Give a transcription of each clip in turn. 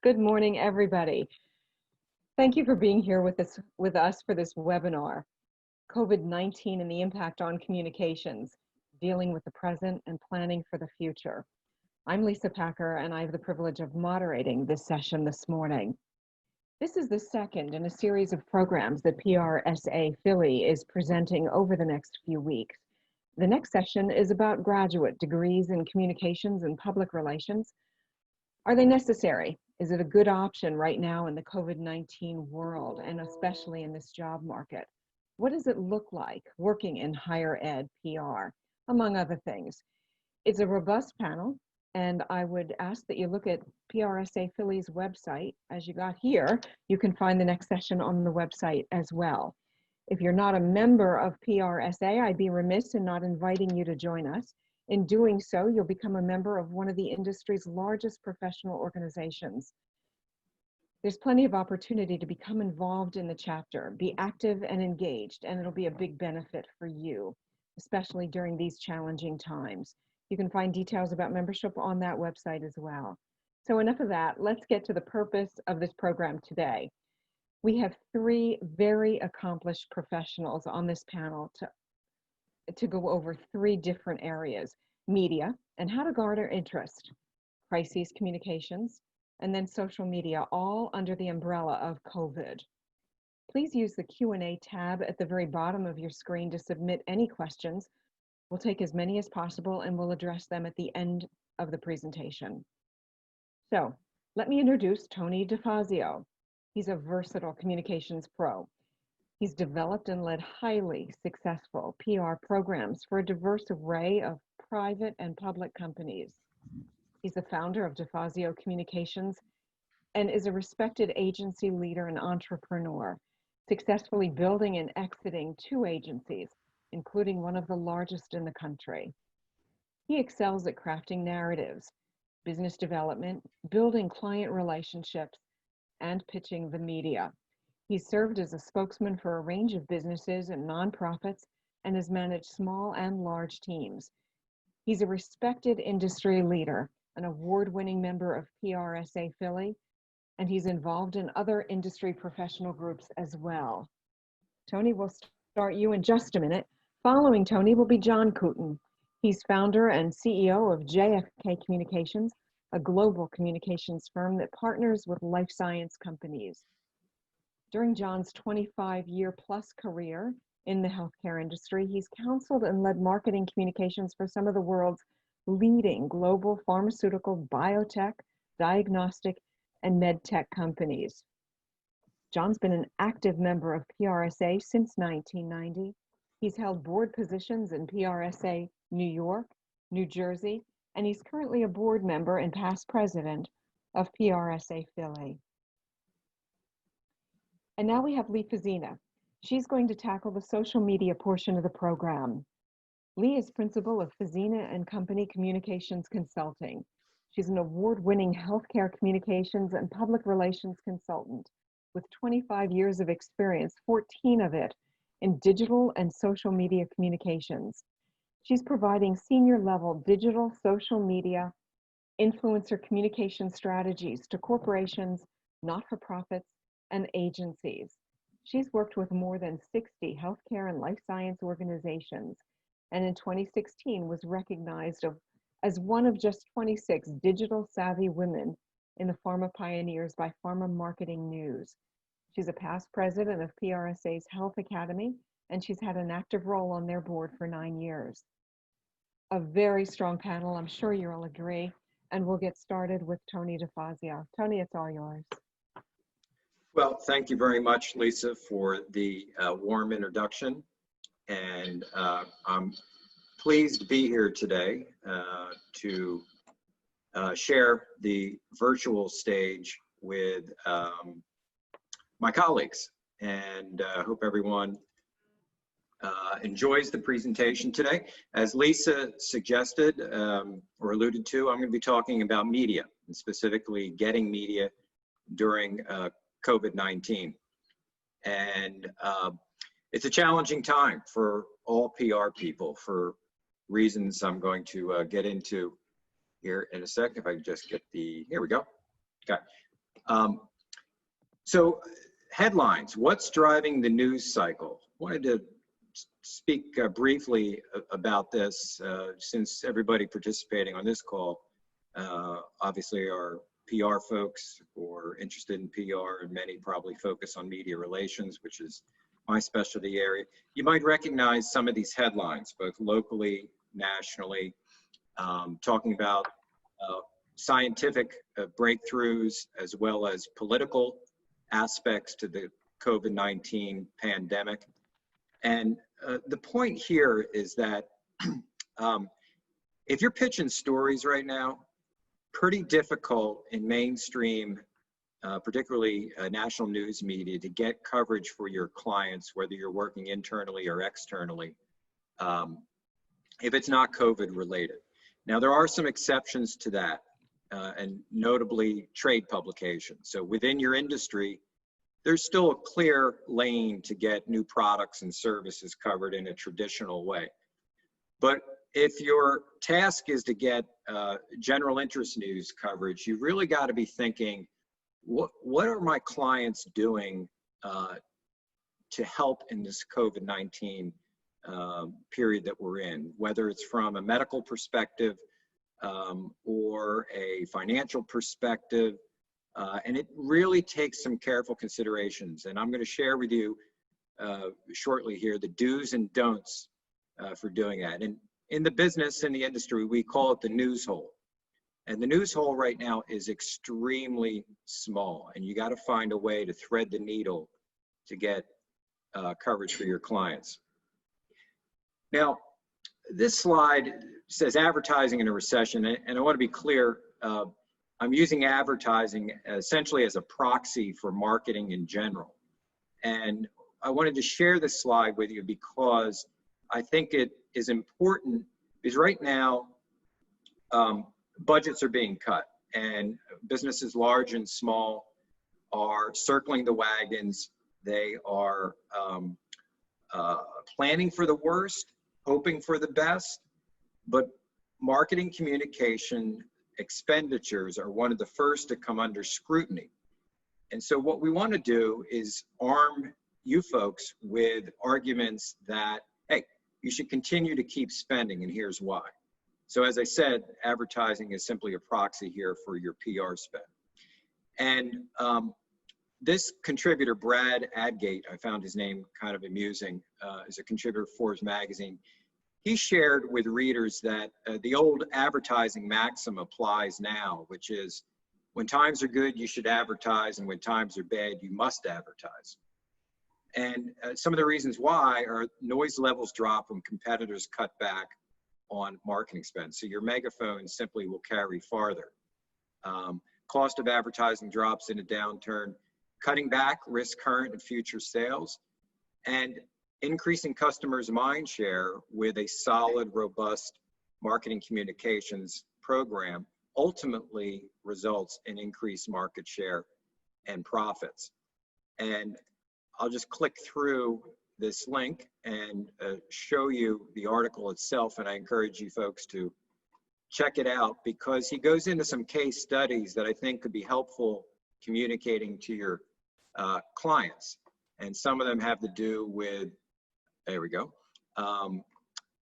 Good morning, everybody. Thank you for being here with us for this webinar, COVID-19 and the impact on communications, dealing with the present and planning for the future. I'm Lisa Packer, and I have the privilege of moderating this session this morning. This is the second in a series of programs that PRSA Philly is presenting over the next few weeks. The next session is about graduate degrees in communications and public relations. Are they necessary? Is it a good option right now in the COVID-19 world, and especially in this job market? What does it look like working in higher ed PR, among other things? It's a robust panel, and I would ask that you look at PRSA Philly's website. As you got here, you can find the next session on the website as well. If you're not a member of PRSA, I'd be remiss in not inviting you to join us. In doing so, you'll become a member of one of the industry's largest professional organizations. There's plenty of opportunity to become involved in the chapter, be active and engaged, and it'll be a big benefit for you, especially during these challenging times. You can find details about membership on that website as well. So enough of that, let's get to the purpose of this program today. We have three very accomplished professionals on this panel to go over three different areas: media and how to garner interest, crises communications, and then social media, all under the umbrella of COVID. Please use the Q&A tab at the very bottom of your screen to submit any questions. We'll take as many as possible and we'll address them at the end of the presentation. So let me introduce Tony DeFazio. He's a versatile communications pro. He's developed and led highly successful PR programs for a diverse array of private and public companies. He's the founder of DeFazio Communications and is a respected agency leader and entrepreneur, successfully building and exiting 2 agencies, including one of the largest in the country. He excels at crafting narratives, business development, building client relationships, and pitching the media. He's served as a spokesman for a range of businesses and nonprofits and has managed small and large teams. He's a respected industry leader, an award-winning member of PRSA Philly, and he's involved in other industry professional groups as well. Tony, we'll start you in just a minute. Following Tony will be John Cooten. He's founder and CEO of JFK Communications, a global communications firm that partners with life science companies. During John's 25-year-plus career in the healthcare industry, he's counseled and led marketing communications for some of the world's leading global pharmaceutical, biotech, diagnostic, and med tech companies. John's been an active member of PRSA since 1990. He's held board positions in PRSA New York, New Jersey, and he's currently a board member and past president of PRSA Philly. And now we have Lee Fazina. She's going to tackle the social media portion of the program. Lee is principal of Fazina & Company Communications Consulting. She's an award-winning healthcare communications and public relations consultant with 25 years of experience, 14 of it in digital and social media communications. She's providing senior-level digital social media influencer communication strategies to corporations, not-for-profits, and agencies. She's worked with more than 60 healthcare and life science organizations, and in 2016 was recognized as one of just 26 digital savvy women in the Pharma Pioneers by Pharma Marketing News. She's a past president of PRSA's Health Academy, and she's had an active role on their board for 9 years. A very strong panel, I'm sure you'll agree, and we'll get started with Tony DeFazio. Tony, it's all yours. Well, thank you very much, Lisa, for the warm introduction. And I'm pleased to be here today to share the virtual stage with my colleagues. And I hope everyone enjoys the presentation today. As Lisa suggested or alluded to, I'm going to be talking about media, and specifically getting media during COVID-19. And it's a challenging time for all PR people for reasons I'm going to get into here in a sec. If I could just get the, here we go. Okay. So headlines, what's driving the news cycle? Wanted to speak briefly about this since everybody participating on this call obviously are PR folks or interested in PR, and many probably focus on media relations, which is my specialty area. You might recognize some of these headlines, both locally, nationally, talking about scientific breakthroughs as well as political aspects to the COVID-19 pandemic. And the point here is that if you're pitching stories right now, pretty difficult in mainstream, particularly national news media, to get coverage for your clients, whether you're working internally or externally, if it's not COVID related. Now, there are some exceptions to that, and notably trade publications. So within your industry, there's still a clear lane to get new products and services covered in a traditional way. But if your task is to get general interest news coverage, you really got to be thinking, what are my clients doing to help in this COVID-19 period that we're in, whether it's from a medical perspective or a financial perspective. And it really takes some careful considerations. And I'm going to share with you shortly here the do's and don'ts for doing that. And in the business, in the industry, we call it the news hole. And the news hole right now is extremely small. And you got to find a way to thread the needle to get coverage for your clients. Now, this slide says advertising in a recession. And I want to be clear, I'm using advertising essentially as a proxy for marketing in general. And I wanted to share this slide with you because I think it is important, because right now budgets are being cut and businesses large and small are circling the wagons. They are planning for the worst, hoping for the best, but marketing communication expenditures are one of the first to come under scrutiny. And so what we want to do is arm you folks with arguments that, hey, you should continue to keep spending, and here's why. So as I said, advertising is simply a proxy here for your PR spend. And this contributor, Brad Adgate, I found his name kind of amusing, is a contributor for Forbes magazine. He shared with readers that the old advertising maxim applies now, which is when times are good, you should advertise, and when times are bad, you must advertise. And some of the reasons why are noise levels drop when competitors cut back on marketing spend. So your megaphone simply will carry farther. Cost of advertising drops in a downturn. Cutting back risks current and future sales. And increasing customers' mind share with a solid, robust marketing communications program ultimately results in increased market share and profits. And I'll just click through this link and show you the article itself, and I encourage you folks to check it out because he goes into some case studies that I think could be helpful communicating to your clients. And some of them have to do with, there we go,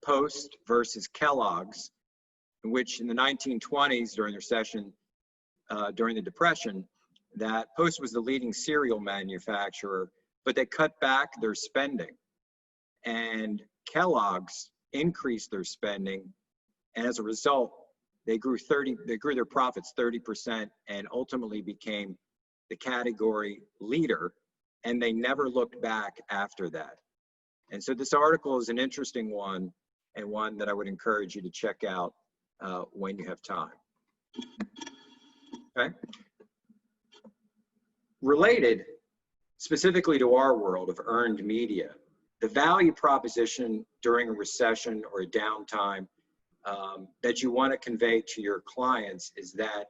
Post versus Kellogg's, in which in the 1920s during the recession, during the Depression, that Post was the leading cereal manufacturer, but they cut back their spending. And Kellogg's increased their spending, and as a result, they grew their profits 30% and ultimately became the category leader, and they never looked back after that. And so this article is an interesting one, and one that I would encourage you to check out when you have time. Okay. Related specifically to our world of earned media, the value proposition during a recession or a downtime that you want to convey to your clients is that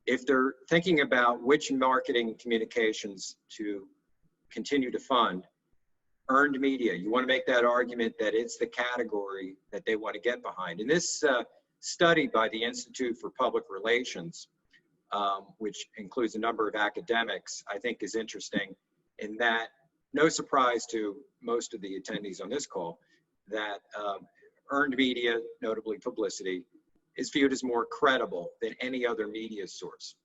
if they're thinking about which marketing communications to continue to fund, earned media, you want to make that argument that it's the category that they want to get behind. In this study by the Institute for Public Relations, which includes a number of academics, I think is interesting in that, no surprise to most of the attendees on this call, that earned media, notably publicity, is viewed as more credible than any other media source.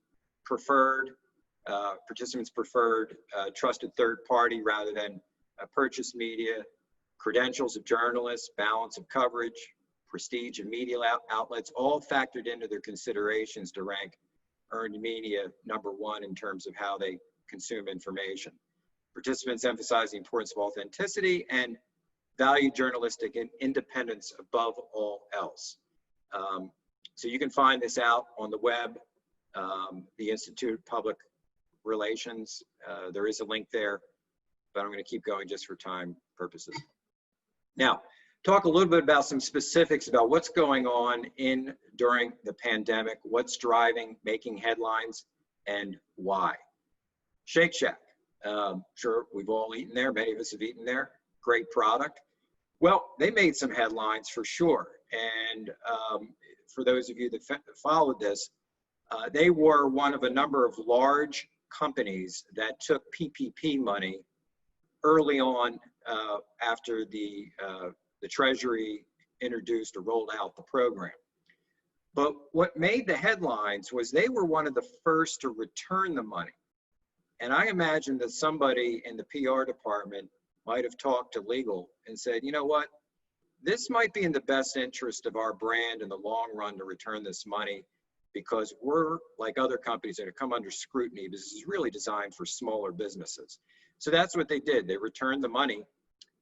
Participants preferred trusted third party rather than purchased media, credentials of journalists, balance of coverage, prestige of media outlets, all factored into their considerations to rank earned media #1 in terms of how they consume information. Participants emphasize the importance of authenticity and value journalistic independence above all else. So you can find this out on the web, the Institute of Public Relations. There is a link there, but I'm going to keep going just for time purposes. Now, talk a little bit about some specifics about what's going on during the pandemic, what's driving, making headlines, and why. Shake Shack, sure, we've all eaten there. Many of us have eaten there. Great product. Well, they made some headlines for sure. And for those of you that followed this, they were one of a number of large companies that took PPP money early on after the Treasury introduced or rolled out the program. But what made the headlines was they were one of the first to return the money. And I imagine that somebody in the PR department might have talked to legal and said, you know what, this might be in the best interest of our brand in the long run to return this money, because we're like other companies that have come under scrutiny. This is really designed for smaller businesses. So that's what they did. They returned the money,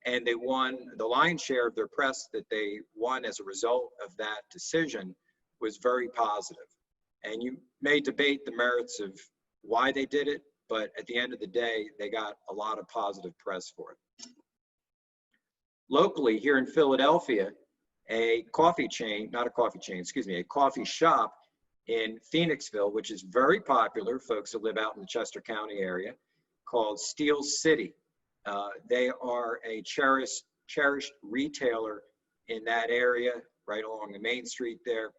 and they won the lion's share of their press that they won as a result of that decision was very positive. And you may debate the merits of why they did it, but at the end of the day, they got a lot of positive press for it. Locally here in Philadelphia, a coffee chain, not a coffee chain, excuse me, a coffee shop in Phoenixville, which is very popular, folks that live out in the Chester County area, called Steel City. They are a cherished retailer in that area, right along the main street there.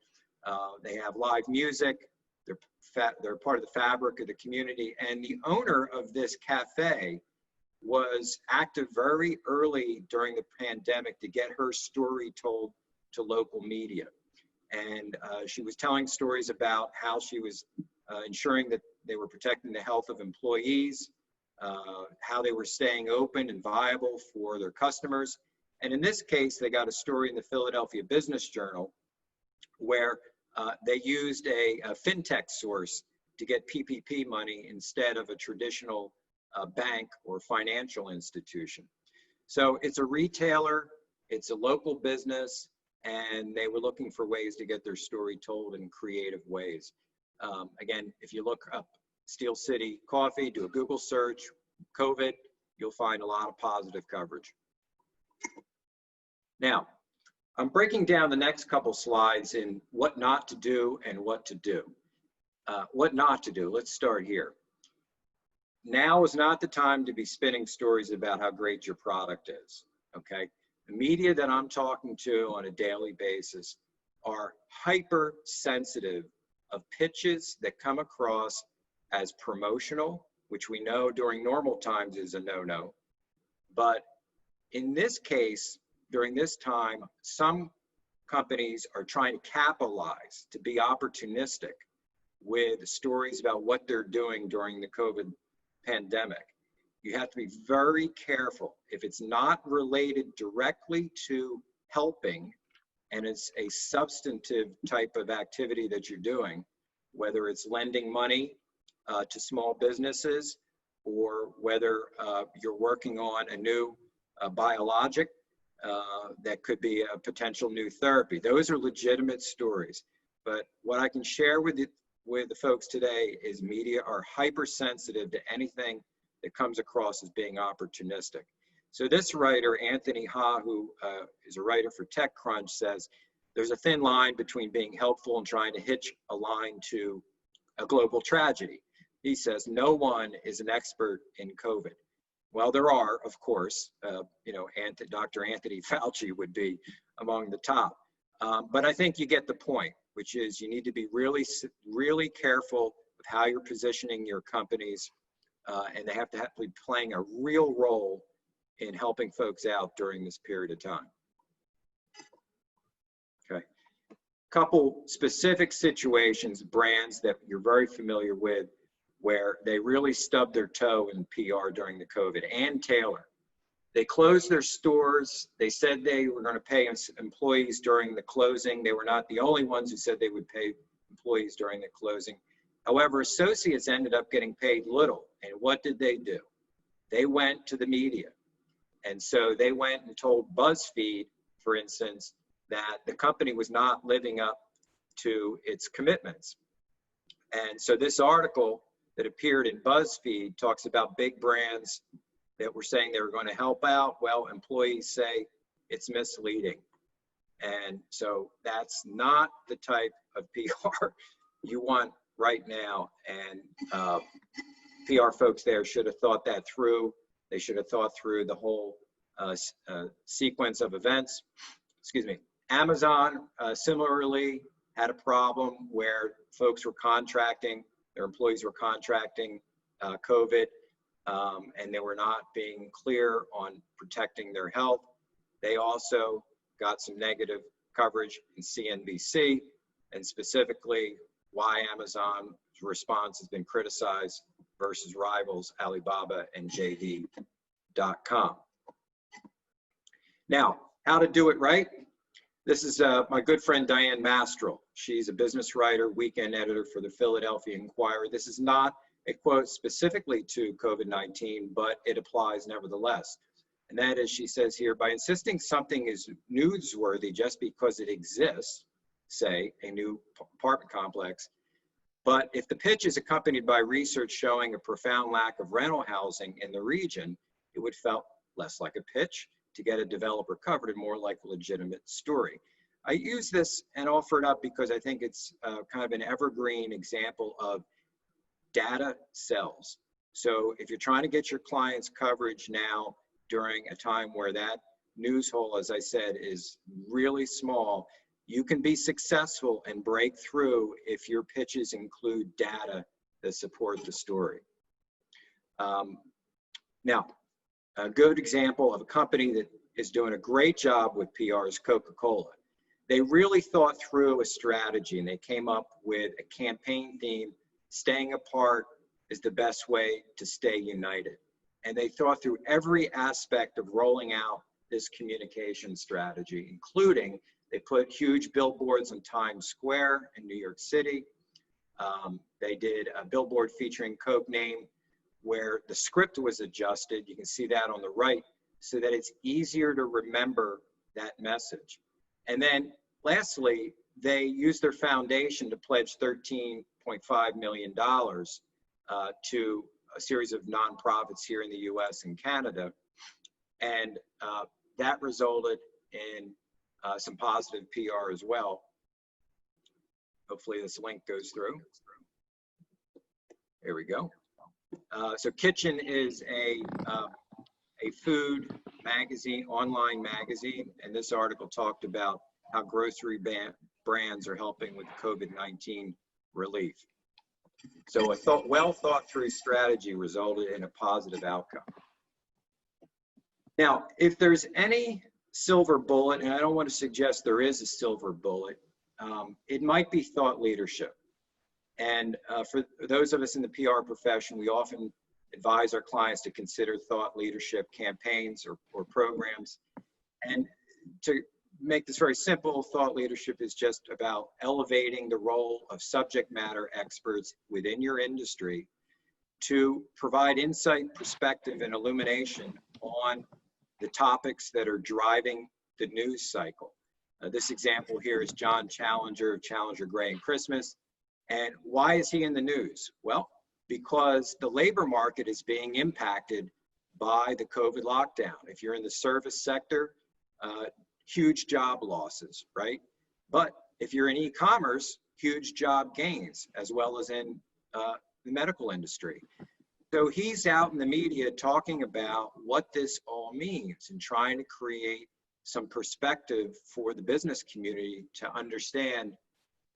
They have live music. They're part of the fabric of the community. And the owner of this cafe was active very early during the pandemic to get her story told to local media. And she was telling stories about how she was ensuring that they were protecting the health of employees, how they were staying open and viable for their customers. And in this case, they got a story in the Philadelphia Business Journal where they used a fintech source to get PPP money instead of a traditional bank or financial institution. So it's a retailer, it's a local business, and they were looking for ways to get their story told in creative ways. Again, if you look up Steel City Coffee, do a Google search, COVID, you'll find a lot of positive coverage. Now, I'm breaking down the next couple slides in what not to do and what to do. What not to do, let's start here. Now is not the time to be spinning stories about how great your product is, okay? The media that I'm talking to on a daily basis are hypersensitive of pitches that come across as promotional, which we know during normal times is a no-no. But in this case, during this time, some companies are trying to capitalize, to be opportunistic with stories about what they're doing during the COVID pandemic. You have to be very careful. If it's not related directly to helping and it's a substantive type of activity that you're doing, whether it's lending money to small businesses or whether you're working on a new biologic that could be a potential new therapy. Those are legitimate stories. But what I can share with the folks today is media are hypersensitive to anything that comes across as being opportunistic. So this writer, Anthony Ha, who is a writer for TechCrunch, says there's a thin line between being helpful and trying to hitch a line to a global tragedy. He says no one is an expert in COVID. Well, there are, of course, Dr. Anthony Fauci would be among the top. But I think you get the point, which is you need to be really, really careful of how you're positioning your companies, and they have to be playing a real role in helping folks out during this period of time. Okay. Couple specific situations, brands that you're very familiar with, where they really stubbed their toe in PR during the COVID. Ann Taylor, they closed their stores. They said they were going to pay employees during the closing. They were not the only ones who said they would pay employees during the closing. However, associates ended up getting paid little. And what did they do? They went to the media. And so they went and told BuzzFeed, for instance, that the company was not living up to its commitments. And so this article that appeared in BuzzFeed talks about big brands that were saying they were going to help out. Well, employees say it's misleading. And so that's not the type of PR you want right now. And PR folks there should have thought that through. They should have thought through the whole sequence of events. Excuse me. Amazon similarly had a problem where folks were contracting, their employees were contracting COVID, and they were not being clear on protecting their health. They also got some negative coverage in CNBC, and specifically why Amazon's response has been criticized versus rivals Alibaba and JD.com. Now, how to do it right? This is my good friend Diane Mastrel. She's a business writer, weekend editor for the Philadelphia Inquirer. This is not a quote specifically to COVID-19, but it applies nevertheless. And that is, she says here, by insisting something is newsworthy just because it exists, say a new apartment complex, but if the pitch is accompanied by research showing a profound lack of rental housing in the region, it would feel less like a pitch to get a developer covered and more like a legitimate story. I use this and offer it up because I think it's kind of an evergreen example of data sells. So if you're trying to get your clients coverage now during a time where that news hole, as I said, is really small, you can be successful and break through if your pitches include data that support the story. Now, a good example of a company that is doing a great job with PR is Coca-Cola. They really thought through a strategy and they came up with a campaign theme, staying apart is the best way to stay united. And they thought through every aspect of rolling out this communication strategy, including they put huge billboards in Times Square in New York City. They did a billboard featuring Coke name where the script was adjusted. You can see that on the right so that it's easier to remember that message. And then lastly, they used their foundation to pledge $13.5 million to a series of nonprofits here in the US and Canada. And that resulted in some positive PR as well. Hopefully this link goes through. There we go. So Kitchen is a food magazine, online magazine, and this article talked about how grocery brands are helping with COVID-19 relief. So a well thought through strategy resulted in a positive outcome. Now, if there's any silver bullet, and I don't want to suggest there is a silver bullet, it might be thought leadership. And for those of us in the PR profession, we often advise our clients to consider thought leadership campaigns or programs. And to make this very simple, thought leadership is just about elevating the role of subject matter experts within your industry to provide insight, perspective, and illumination on the topics that are driving the news cycle. This example here is John Challenger of Challenger Gray and Christmas. And why is he in the news? Well, because the labor market is being impacted by the COVID lockdown. If you're in the service sector, huge job losses, right? But if you're in e-commerce, huge job gains, as well as in the medical industry. So he's out in the media talking about what this all means and trying to create some perspective for the business community to understand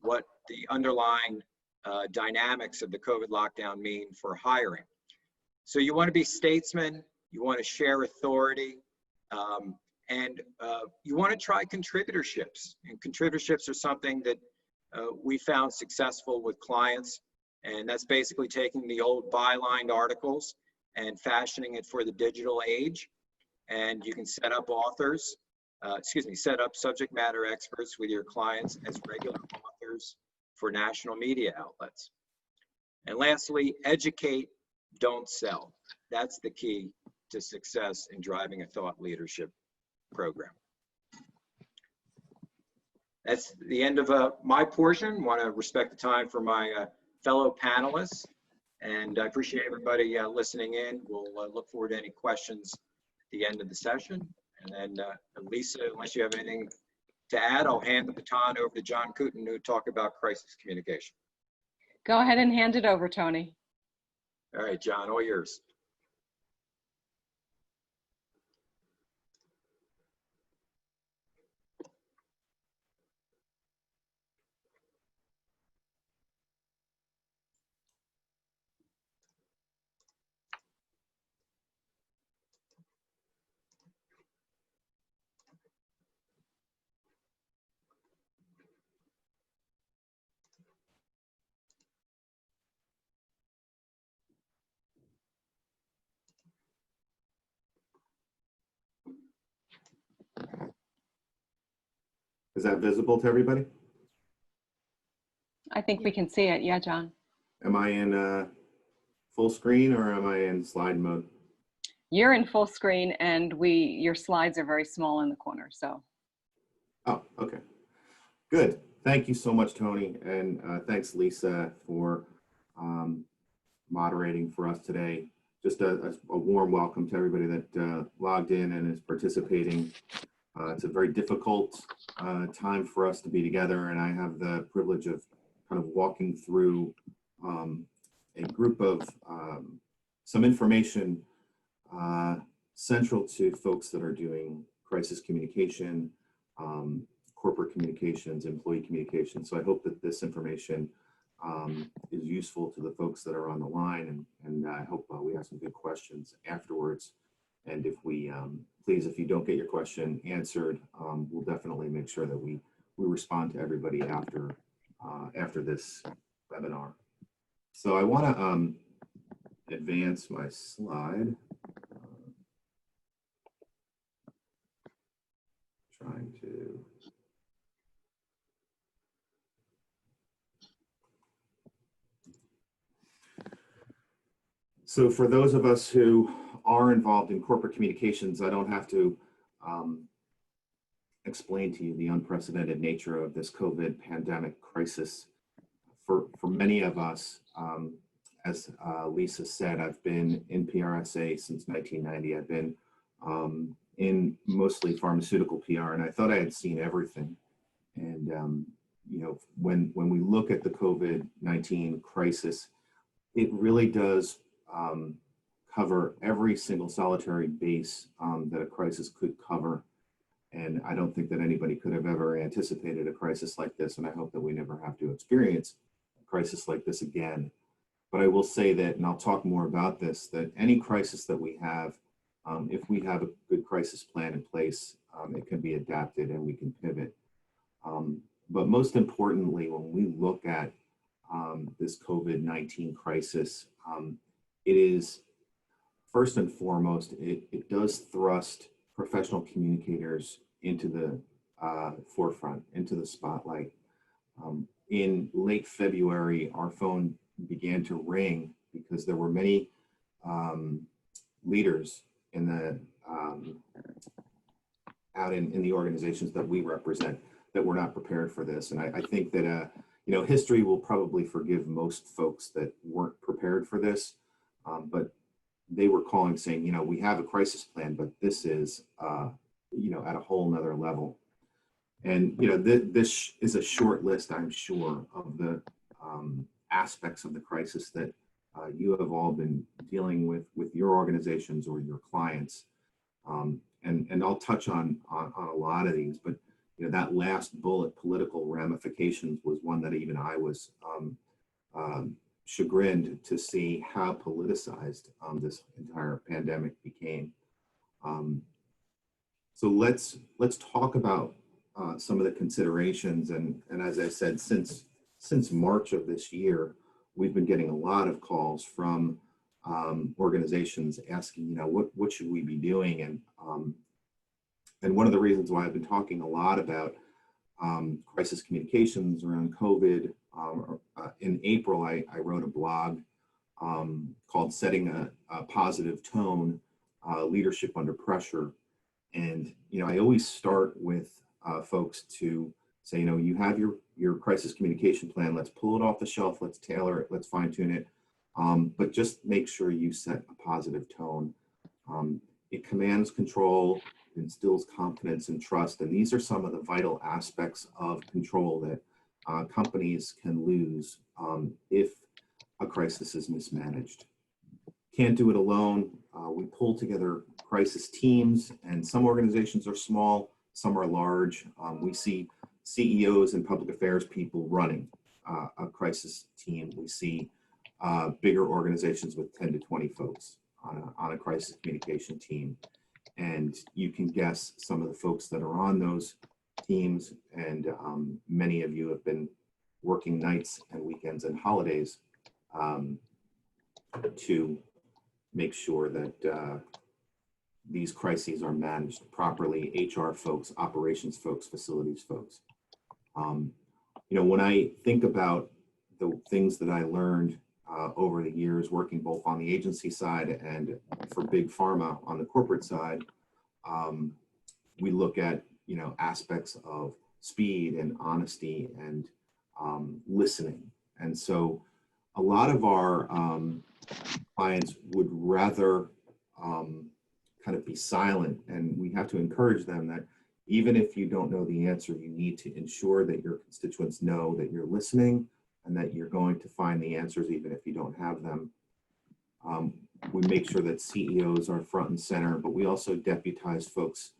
what the underlying dynamics of the COVID lockdown mean for hiring. So you want to be statesmen, you want to share authority, and you want to try contributorships. And contributorships are something that we found successful with clients. And that's basically taking the old bylined articles and fashioning it for the digital age. And you can set up authors, set up subject matter experts with your clients as regular authors for national media outlets. And lastly, educate, don't sell. That's the key to success in driving a thought leadership program. That's the end of my portion. Want to respect the time for my fellow panelists, and I appreciate everybody listening in. We'll look forward to any questions at the end of the session. And then Lisa, unless you have anything to add, I'll hand the baton over to John Cooten to talk about crisis communication. Go ahead and hand it over, Tony. All right, John, all yours. Is that visible to everybody? I think we can see it. Yeah, John. Am I in full screen or am I in slide mode? You're in full screen, and your slides are very small in the corner, so. Oh, okay. Good. Thank you so much, Tony. And thanks, Lisa, for moderating for us today. Just a warm welcome to everybody that logged in and is participating. It's a very difficult time for us to be together, and I have the privilege of kind of walking through a group of some information central to folks that are doing crisis communication, corporate communications, employee communications. So I hope that this information is useful to the folks that are on the line, and I hope we have some good questions afterwards. And if we, please, if you don't get your question answered, we'll definitely make sure that we respond to everybody after this webinar. So I want to advance my slide. Trying to. So for those of us who are involved in corporate communications, I don't have to explain to you the unprecedented nature of this COVID pandemic crisis. For many of us, as Lisa said, I've been in PRSA since 1990. I've been in mostly pharmaceutical PR, and I thought I had seen everything. And you know, when we look at the COVID-19 crisis, it really does cover every single solitary base that a crisis could cover. And I don't think that anybody could have ever anticipated a crisis like this. And I hope that we never have to experience a crisis like this again. But I will say that, and I'll talk more about this, that any crisis that we have, if we have a good crisis plan in place, it can be adapted and we can pivot. But most importantly, when we look at this COVID-19 crisis, it is, first and foremost, it does thrust professional communicators into the forefront, into the spotlight. In late February, our phone began to ring because there were many leaders in the out in the organizations that we represent that were not prepared for this. And I think that you know, history will probably forgive most folks that weren't prepared for this, but they were calling saying, you know, we have a crisis plan, but this is, you know, at a whole nother level. And, you know, this is a short list, I'm sure, of the aspects of the crisis that you have all been dealing with your organizations or your clients. And I'll touch on a lot of these, but, you know, that last bullet, political ramifications, was one that even I was chagrined to see how politicized this entire pandemic became. So let's talk about some of the considerations. And as I said, since March of this year, we've been getting a lot of calls from organizations asking, what should we be doing? And one of the reasons why I've been talking a lot about crisis communications around COVID, in April, I wrote a blog called Setting a Positive Tone, Leadership Under Pressure. And, I always start with folks to say, you have your crisis communication plan, let's pull it off the shelf, let's tailor it, let's fine tune it. But just make sure you set a positive tone. It commands control, instills confidence and trust. And these are some of the vital aspects of control that companies can lose if a crisis is mismanaged. Can't do it alone. We pull together crisis teams, and some organizations are small, some are large. We see CEOs and public affairs people running a crisis team. We see bigger organizations with 10 to 20 folks on a crisis communication team. And you can guess some of the folks that are on those teams, and many of you have been working nights and weekends and holidays to make sure that these crises are managed properly. HR folks, operations folks, facilities folks. When I think about the things that I learned over the years working both on the agency side and for big pharma on the corporate side, we look at aspects of speed and honesty and listening. And so a lot of our clients would rather kind of be silent, and we have to encourage them that even if you don't know the answer, you need to ensure that your constituents know that you're listening and that you're going to find the answers even if you don't have them. We make sure that CEOs are front and center, but we also deputize folks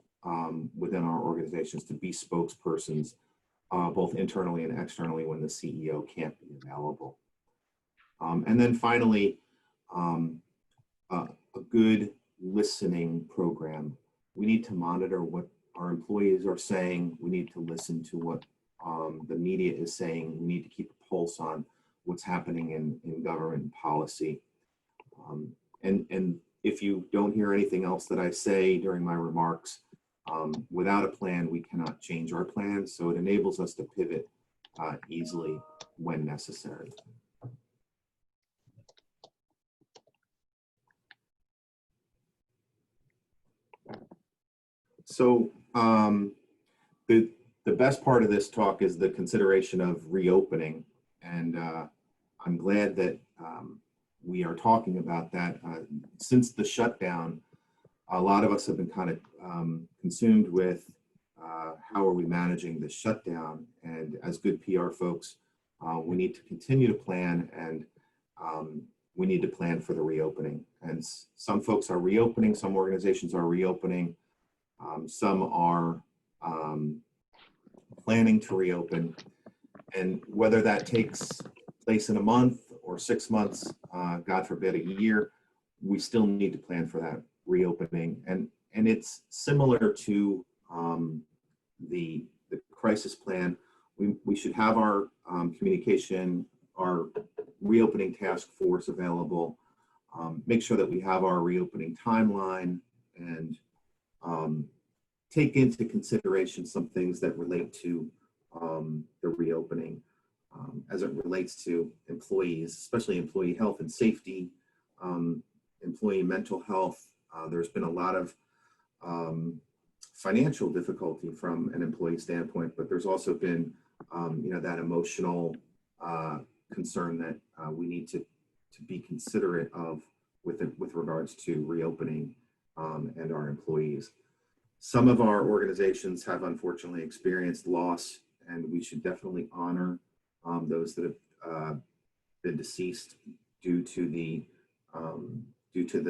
within our organizations to be spokespersons, both internally and externally when the CEO can't be available. And then finally, a good listening program. We need to monitor what our employees are saying. We need to listen to what the media is saying. We need to keep a pulse on what's happening in government policy. And if you don't hear anything else that I say during my remarks, without a plan, we cannot change our plans. So it enables us to pivot easily when necessary. So the best part of this talk is the consideration of reopening. And I'm glad that we are talking about that. Since the shutdown, a lot of us have been kind of consumed with how are we managing the shutdown. And as good PR folks, we need to continue to plan, and we need to plan for the reopening. And some folks are reopening, some organizations are reopening. Some are planning to reopen, and whether that takes place in a month or 6 months, God forbid a year, we still need to plan for that reopening. And it's similar to the crisis plan. We should have our communication, our reopening task force available, make sure that we have our reopening timeline, and take into consideration some things that relate to the reopening as it relates to employees, especially employee health and safety, employee mental health. There's been a lot of financial difficulty from an employee standpoint, but there's also been that emotional concern that we need to be considerate of with regards to reopening and our employees. Some of our organizations have unfortunately experienced loss, and we should definitely honor those that have been deceased due to the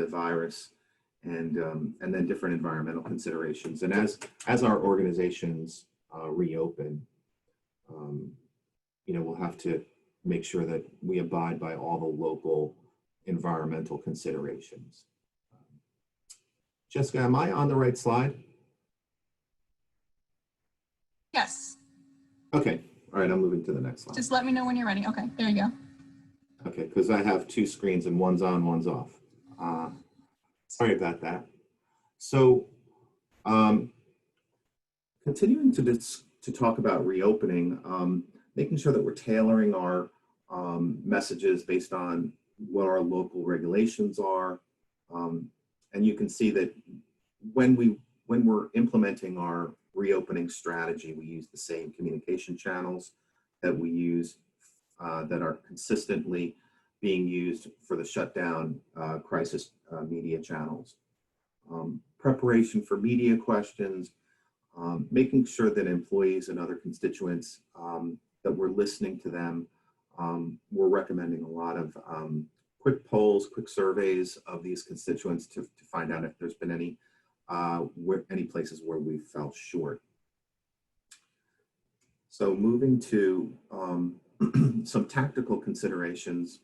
virus, and then different environmental considerations. And as our organizations reopen, we'll have to make sure that we abide by all the local environmental considerations. Jessica, am I on the right slide? Yes. Okay, all right, I'm moving to the next slide. Just let me know when you're ready. Okay, there you go. Okay, because I have two screens and one's on, one's off. Sorry about that. So, continuing to talk about reopening, making sure that we're tailoring our messages based on what our local regulations are. And you can see that when we're implementing our reopening strategy, we use the same communication channels that we use that are consistently being used for the shutdown crisis media channels. Preparation for media questions, making sure that employees and other constituents, that we're listening to them. We're recommending a lot of quick polls, quick surveys of these constituents to find out if there's been any places where we fell short. So moving to some tactical considerations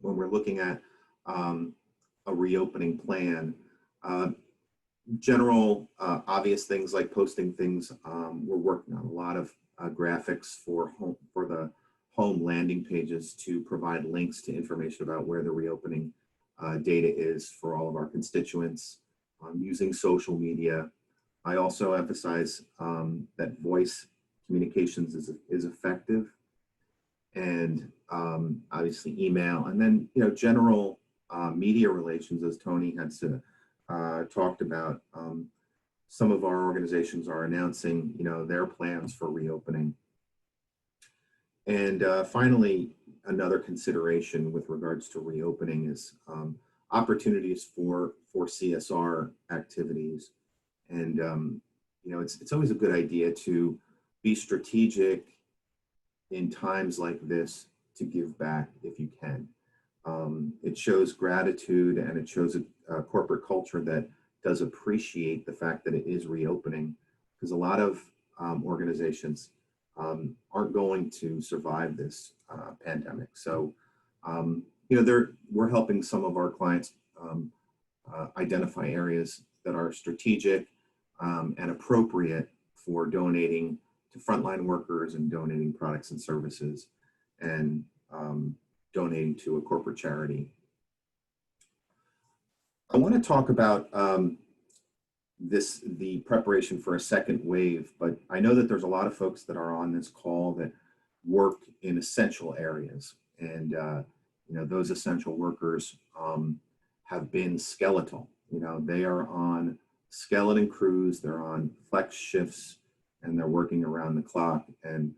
when we're looking at a reopening plan. General obvious things like posting things. We're working on a lot of graphics for the home landing pages to provide links to information about where the reopening data is for all of our constituents. Using social media. I also emphasize that voice communications is effective, and obviously email, and then general media relations, as Tony had talked about. Some of our organizations are announcing their plans for reopening. And finally, another consideration with regards to reopening is opportunities for CSR activities. And it's always a good idea to be strategic in times like this to give back if you can. It shows gratitude, and it shows a corporate culture that does appreciate the fact that it is reopening, because a lot of organizations aren't going to survive this pandemic. So, we're helping some of our clients identify areas that are strategic and appropriate for donating to frontline workers and donating products and services and donating to a corporate charity. I want to talk about the preparation for a second wave, but I know that there's a lot of folks that are on this call that work in essential areas, and those essential workers have been skeletal. They are on skeleton crews, they're on flex shifts, and they're working around the clock. And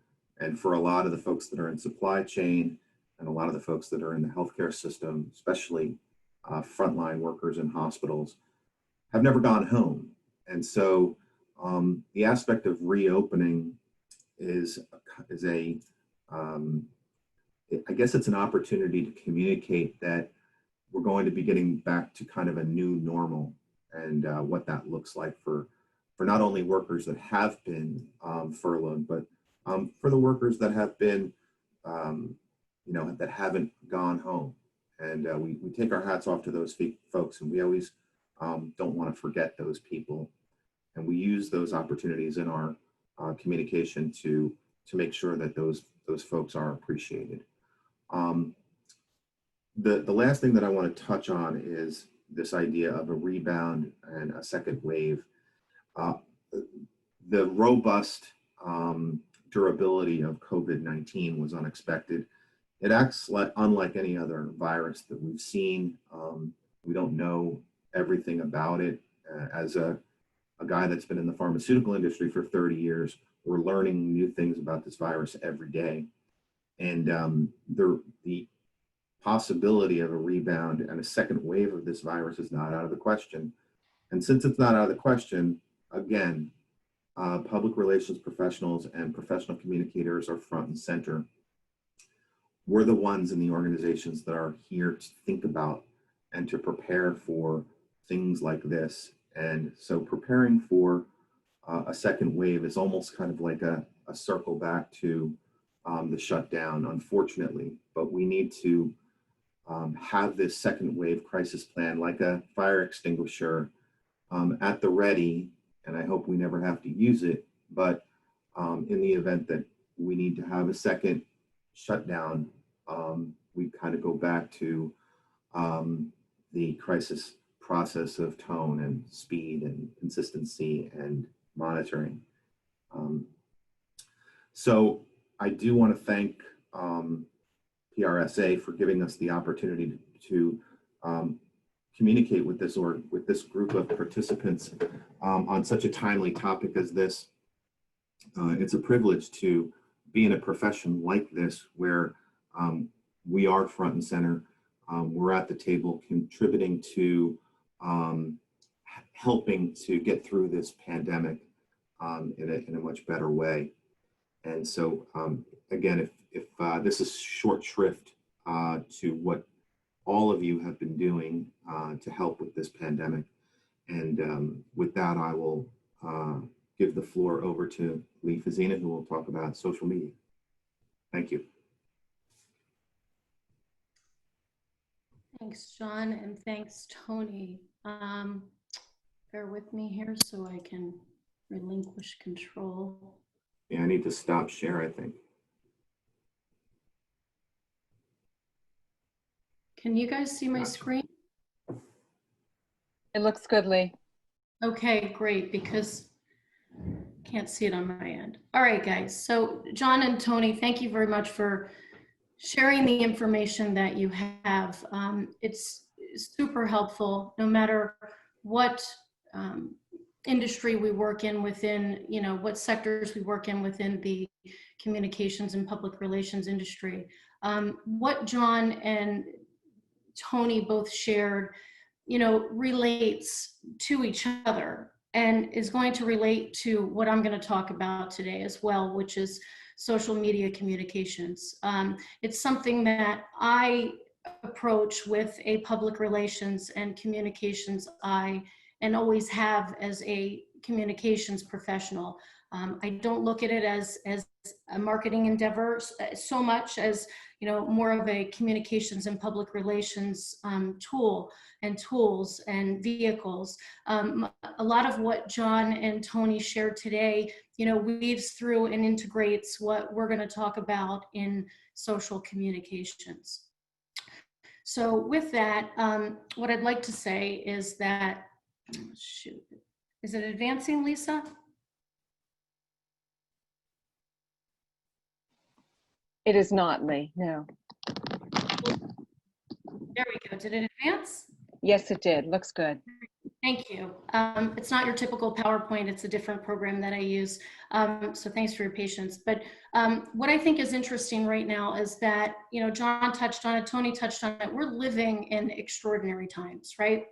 for a lot of the folks that are in supply chain and a lot of the folks that are in the healthcare system, especially frontline workers in hospitals, have never gone home. And so the aspect of reopening is I guess it's an opportunity to communicate that we're going to be getting back to kind of a new normal, and what that looks like for not only workers that have been furloughed, but for the workers that have been, that haven't gone home. And we take our hats off to those folks, and we always don't want to forget those people. And we use those opportunities in our communication to make sure that those folks are appreciated. The last thing that I want to touch on is this idea of a rebound and a second wave. The robust durability of COVID-19 was unexpected. It acts unlike any other virus that we've seen. We don't know everything about it. As a guy that's been in the pharmaceutical industry for 30 years, we're learning new things about this virus every day. And the possibility of a rebound and a second wave of this virus is not out of the question. And since it's not out of the question, again, public relations professionals and professional communicators are front and center. We're the ones in the organizations that are here to think about and to prepare for things like this. And so preparing for a second wave is almost kind of like a circle back to the shutdown, unfortunately, but we need to have this second wave crisis plan like a fire extinguisher at the ready. And I hope we never have to use it, but in the event that we need to have a second shutdown, we kind of go back to the crisis process of tone and speed and consistency and monitoring. So I do want to thank PRSA for giving us the opportunity to communicate with this group of participants on such a timely topic as this. It's a privilege to be in a profession like this where we are front and center. We're at the table contributing to helping to get through this pandemic in a much better way. And so, again, if this is short shrift to what all of you have been doing to help with this pandemic. And with that, I will give the floor over to Lee Fazina, who will talk about social media. Thank you. Thanks, John, and thanks, Tony. Bear with me here so I can relinquish control. Yeah, I need to stop share, I think. Can you guys see my screen? It looks good, Lee. Okay, great, because can't see it on my end. All right, guys. So John and Tony, thank you very much for sharing the information that you have. It's super helpful, no matter what industry we work in within, what sectors we work in within the communications and public relations industry. What John and Tony both shared, relates to each other and is going to relate to what I'm going to talk about today as well, which is social media communications. It's something that I approach with a public relations and communications eye and always have as a communications professional. I don't look at it as a marketing endeavor so much as more of a communications and public relations tool and tools and vehicles. A lot of what John and Tony shared today, weaves through and integrates what we're going to talk about in social communications. So with that, what I'd like to say is that, shoot, is it advancing, Lisa? It is not, Lee, no. There we go. Did it advance? Yes, it did. Looks good. Thank you. It's not your typical PowerPoint. It's a different program that I use. So thanks for your patience. But what I think is interesting right now is that, John touched on it, Tony touched on it. We're living in extraordinary times, right?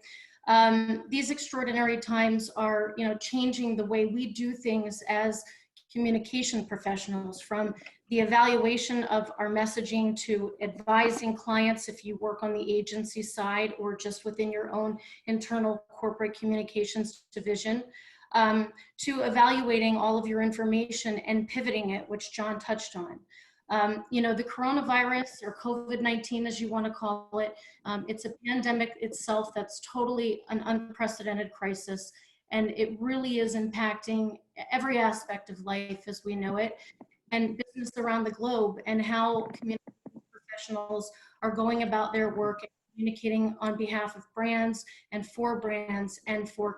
These extraordinary times are, changing the way we do things as communication professionals, from the evaluation of our messaging to advising clients if you work on the agency side or just within your own internal corporate communications division, to evaluating all of your information and pivoting it, which John touched on. The coronavirus, or COVID-19 as you want to call it, it's a pandemic itself that's totally an unprecedented crisis. And it really is impacting every aspect of life as we know it, and business around the globe, and how communication professionals are going about their work and communicating on behalf of brands and for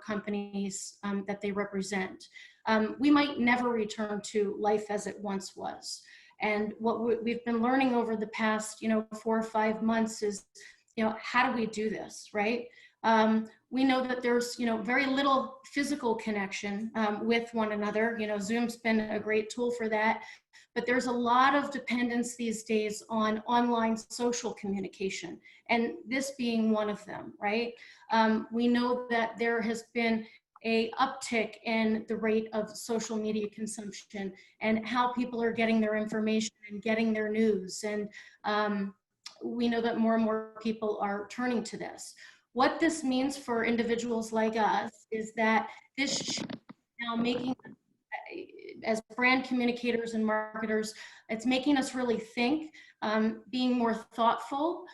companies that they represent. We might never return to life as it once was. And what we've been learning over the past, 4 or 5 months is, how do we do this, right? We know that there's, very little physical connection with one another. Zoom's been a great tool for that, but there's a lot of dependence these days on online social communication, and this being one of them, right? We know that there has been a uptick in the rate of social media consumption and how people are getting their information and getting their news. And we know that more and more people are turning to this. What this means for individuals like us is that this is now making as brand communicators and marketers, it's making us really think, being more thoughtful,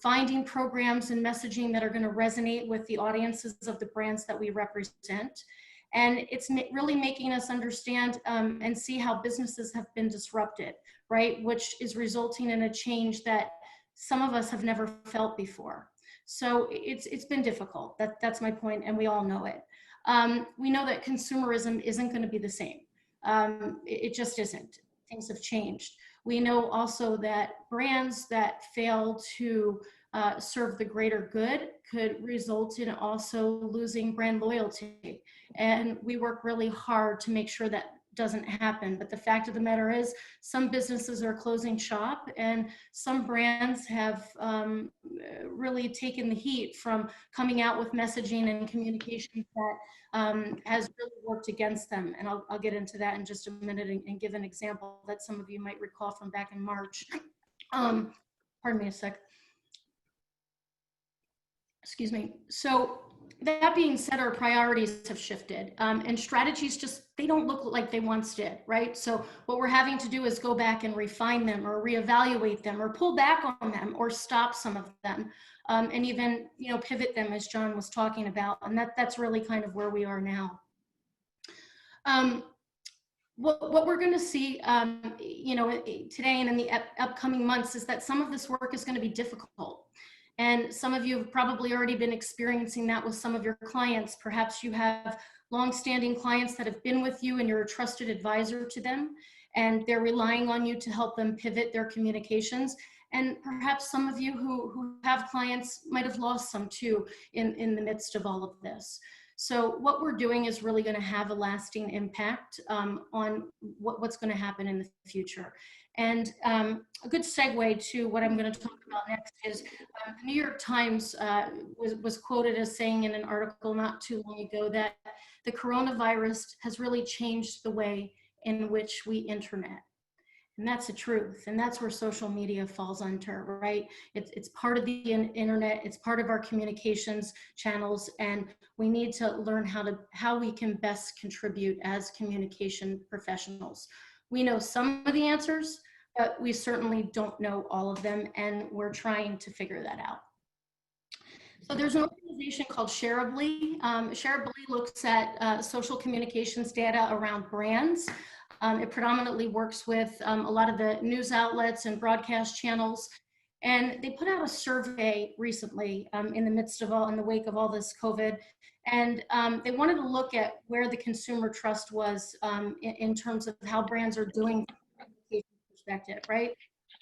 finding programs and messaging that are going to resonate with the audiences of the brands that we represent. And it's really making us understand and see how businesses have been disrupted, right? Which is resulting in a change that some of us have never felt before. So it's been difficult. That's my point, and we all know it. We know that consumerism isn't going to be the same. It just isn't. Things have changed. We know also that brands that fail to serve the greater good could result in also losing brand loyalty. And we work really hard to make sure that doesn't happen. But the fact of the matter is, some businesses are closing shop, and some brands have really taken the heat from coming out with messaging and communications that has really worked against them. And I'll get into that in just a minute and give an example that some of you might recall from back in March. Pardon me a sec. Excuse me. So that being said, our priorities have shifted, and strategies they don't look like they once did, right? So what we're having to do is go back and refine them, or reevaluate them, or pull back on them, or stop some of them, and even, pivot them, as John was talking about. And that's really kind of where we are now. What we're going to see, today and in the upcoming months, is that some of this work is going to be difficult. And some of you have probably already been experiencing that with some of your clients. Perhaps you have longstanding clients that have been with you and you're a trusted advisor to them, and they're relying on you to help them pivot their communications. And perhaps some of you who have clients might have lost some too in the midst of all of this. So what we're doing is really going to have a lasting impact on what's going to happen in the future. And a good segue to what I'm going to talk about next is the New York Times was quoted as saying in an article not too long ago that the coronavirus has really changed the way in which we internet. And that's the truth. And that's where social media falls under, right? It's part of the internet. It's part of our communications channels. And we need to learn how we can best contribute as communication professionals. We know some of the answers, but we certainly don't know all of them. And we're trying to figure that out. So there's an organization called Shareably. Shareably looks at social communications data around brands. It predominantly works with a lot of the news outlets and broadcast channels. And they put out a survey recently in the wake of all this COVID. And they wanted to look at where the consumer trust was in terms of how brands are doing from a communication perspective, right?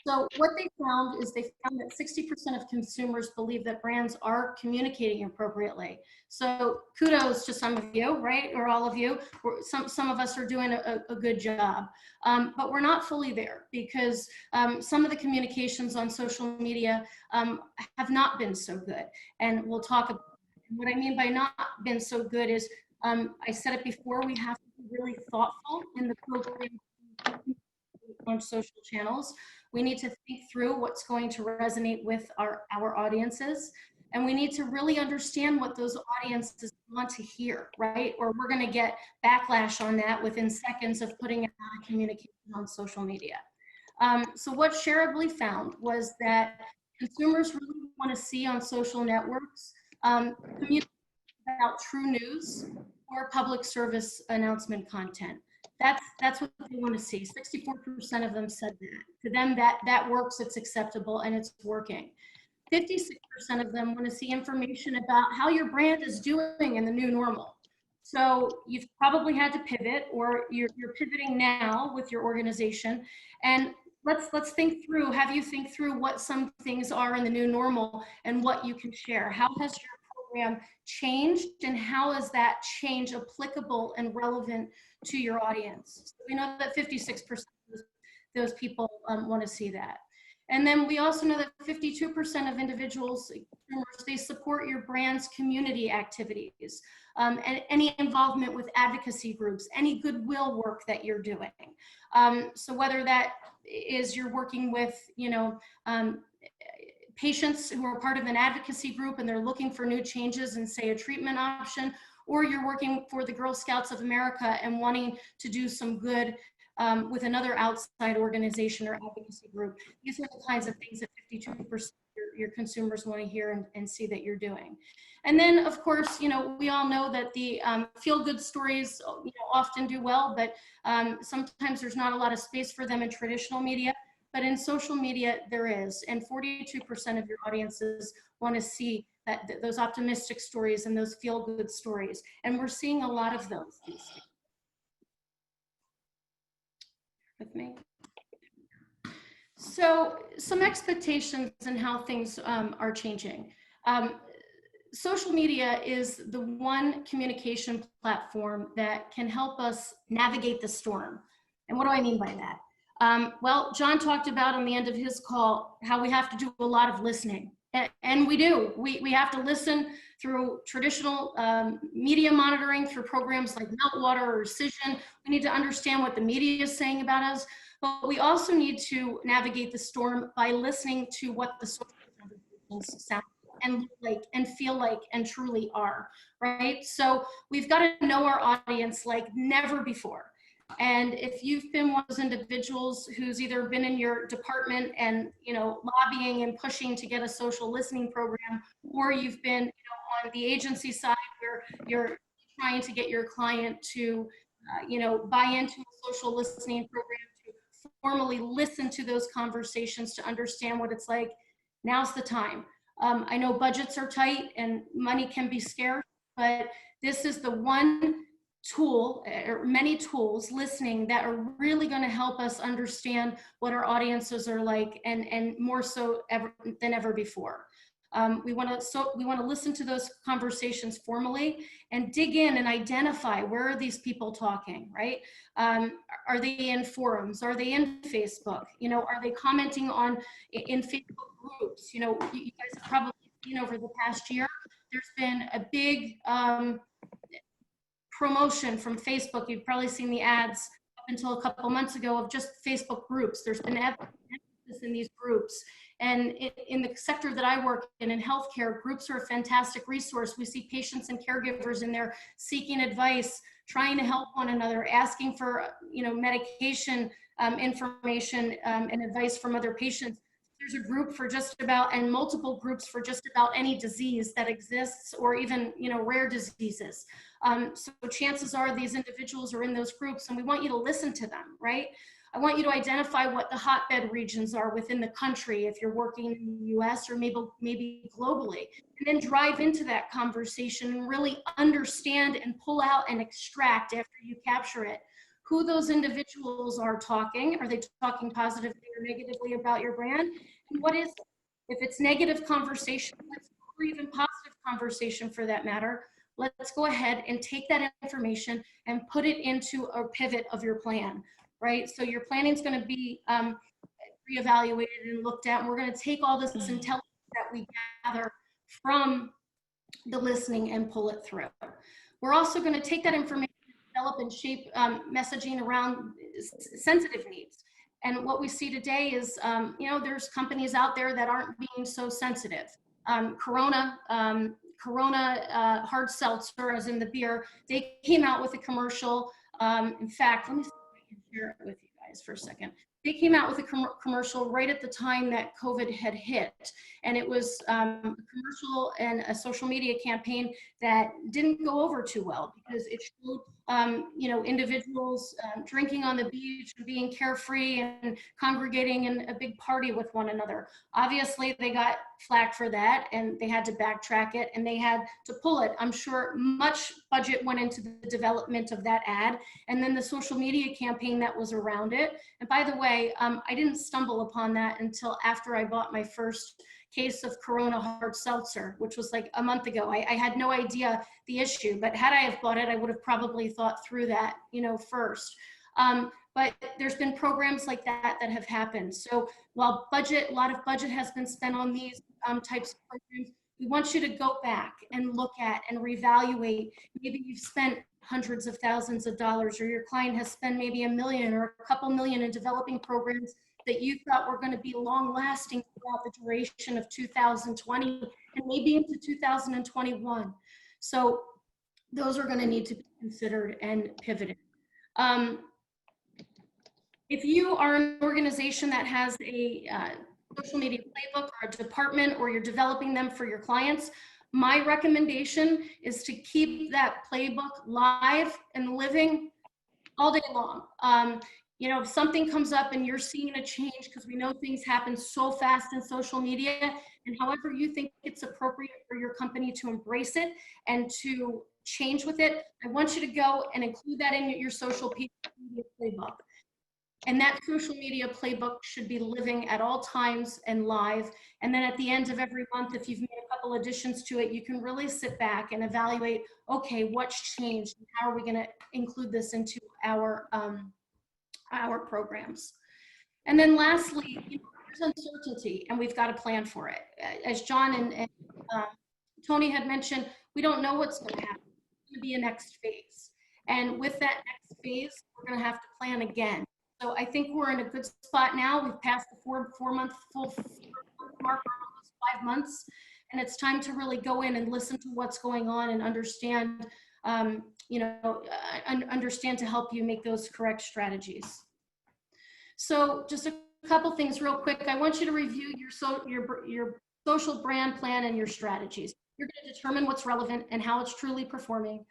So what they found is that 60% of consumers believe that brands are communicating appropriately. So kudos to some of you, right? Or all of you. Some of us are doing a good job, but we're not fully there, because some of the communications on social media have not been so good. And we'll talk about what I mean by not been so good is, I said it before, we have to be really thoughtful in the program on social channels. We need to think through what's going to resonate with our audiences. And we need to really understand what those audiences want to hear, right? Or we're going to get backlash on that within seconds of putting out a communication on social media. So what Shareably found was that consumers really want to see on social networks communication about true news or public service announcement content. That's what they want to see. 64% of them said that. To them, that works, it's acceptable, and it's working. 56% of them want to see information about how your brand is doing in the new normal. So you've probably had to pivot, or you're pivoting now with your organization. And let's think through, have you think through what some things are in the new normal and what you can share. How has your program changed, and how is that change applicable and relevant to your audience? So we know that 56% of those people want to see that. And then we also know that 52% of individuals, they support your brand's community activities, and any involvement with advocacy groups, any goodwill work that you're doing. So whether that is you're working with, patients who are part of an advocacy group and they're looking for new changes in, say, a treatment option, or you're working for the Girl Scouts of America and wanting to do some good with another outside organization or advocacy group. These are the kinds of things that 52% your consumers want to hear and see that you're doing. And then, of course, you know, we all know that the feel-good stories, you know, often do well, but sometimes there's not a lot of space for them in traditional media. But in social media, there is, and 42% of your audiences want to see that those optimistic stories and those feel-good stories, and we're seeing a lot of those these days. With me. So some expectations and how things are changing. Social media is the one communication platform that can help us navigate the storm. And what do I mean by that? Well, John talked about on the end of his call how we have to do a lot of listening. And we do. We have to listen through traditional media monitoring, through programs like Meltwater or Recession. We need to understand what the media is saying about us. But we also need to navigate the storm by listening to what the social conversations sound and look like and feel like and truly are, right? So we've got to know our audience like never before. And if you've been one of those individuals who's either been in your department and, you know, lobbying and pushing to get a social listening program, or you've been, you know, on the agency side where you're trying to get your client to, you know, buy into a social listening program, to formally listen to those conversations, to understand what it's like, now's the time. I know budgets are tight and money can be scarce, but this is the one tool, or many tools, listening, that are really going to help us understand what our audiences are like, and more so than ever before. We want to listen to those conversations formally and dig in and identify, where are these people talking, right? Are they in forums? Are they in Facebook? You know, are they commenting in Facebook groups? You know, you guys have probably seen over the past year, there's been a big promotion from Facebook. You've probably seen the ads up until a couple months ago of just Facebook groups. There's been emphasis in these groups. And in the sector that I work in healthcare, groups are a fantastic resource. We see patients and caregivers in there seeking advice, trying to help one another, asking for, you know, medication information and advice from other patients. There's a group for just about, and multiple groups for just about any disease that exists, or even, you know, rare diseases. So chances are these individuals are in those groups, and we want you to listen to them, right? I want you to identify what the hotbed regions are within the country if you're working in the US, or maybe globally, and then drive into that conversation and really understand and pull out and extract, after you capture it, who those individuals are talking. Are they talking positively or negatively about your brand? And what is, if it's negative conversation, or even positive conversation for that matter, let's go ahead and take that information and put it into a pivot of your plan, right? So your planning is going to be reevaluated and looked at, and we're going to take all this intelligence that we gather from the listening and pull it through. We're also going to take that information, develop and shape messaging around sensitive needs. And what we see today is, you know, there's companies out there that aren't being so sensitive. Corona hard seltzer, as in the beer, they came out with a commercial. In fact, let me see if I can share it with you guys for a second. They came out with a commercial right at the time that COVID had hit. And it was a commercial and a social media campaign that didn't go over too well, because it showed you know, individuals drinking on the beach and being carefree and congregating in a big party with one another. Obviously, they got flack for that, and they had to backtrack it, and they had to pull it. I'm sure much budget went into the development of that ad, and then the social media campaign that was around it. And by the way, I didn't stumble upon that until after I bought my first case of Corona hard seltzer, which was like a month ago. I had no idea the issue, but had I have bought it, I would have probably thought through that, you know, first. But there's been programs like that that have happened. So while a lot of budget has been spent on these types of programs, we want you to go back and look at and reevaluate. Maybe you've spent hundreds of thousands of dollars, or your client has spent maybe $1 million or a couple million in developing programs that you thought were going to be long lasting throughout the duration of 2020 and maybe into 2021. So those are going to need to be considered and pivoted. If you are an organization that has a social media playbook or a department, or you're developing them for your clients, my recommendation is to keep that playbook live and living all day long. You know, if something comes up and you're seeing a change, because we know things happen so fast in social media, and however you think it's appropriate for your company to embrace it and to change with it, I want you to go and include that in your social media playbook. And that social media playbook should be living at all times and live. And then at the end of every month, if you've made a couple additions to it, you can really sit back and evaluate, okay, what's changed? And how are we going to include this into our programs? And then lastly, you know, there's uncertainty, and we've got to plan for it. As John and Tony had mentioned, we don't know what's going to happen. It's going to be a next phase. And with that next phase, we're going to have to plan again. So I think we're in a good spot now. We've passed the four-month full mark, almost 5 months, and it's time to really go in and listen to what's going on and understand, understand to help you make those correct strategies. So just a couple things real quick. I want you to review your social brand plan and your strategies. You're going to determine what's relevant and how it's truly performing.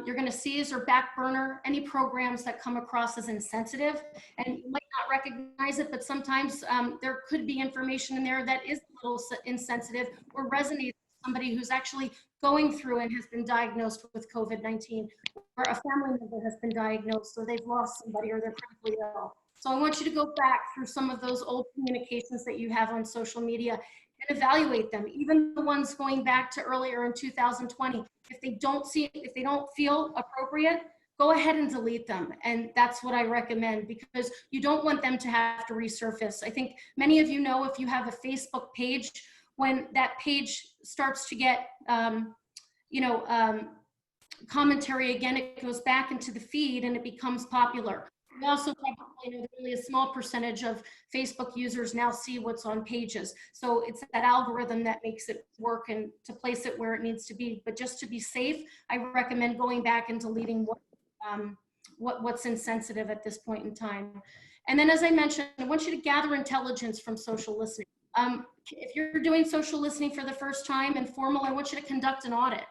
You're going to seize or back burner any programs that come across as insensitive, and you might not recognize it, but sometimes there could be information in there that is a little insensitive or resonates with somebody who's actually going through and has been diagnosed with COVID-19, or a family member has been diagnosed, or they've lost somebody, or they're critically ill. So I want you to go back through some of those old communications that you have on social media and evaluate them, even the ones going back to earlier in 2020. If they don't feel appropriate, go ahead and delete them. And that's what I recommend, because you don't want them to have to resurface. I think many of you know, if you have a Facebook page, when that page starts to get, commentary again, it goes back into the feed and it becomes popular. We also probably know that only a small percentage of Facebook users now see what's on pages. So it's that algorithm that makes it work and to place it where it needs to be. But just to be safe, I recommend going back and deleting what's insensitive at this point in time. And then, as I mentioned, I want you to gather intelligence from social listening. If you're doing social listening for the first time and formal, I want you to conduct an audit.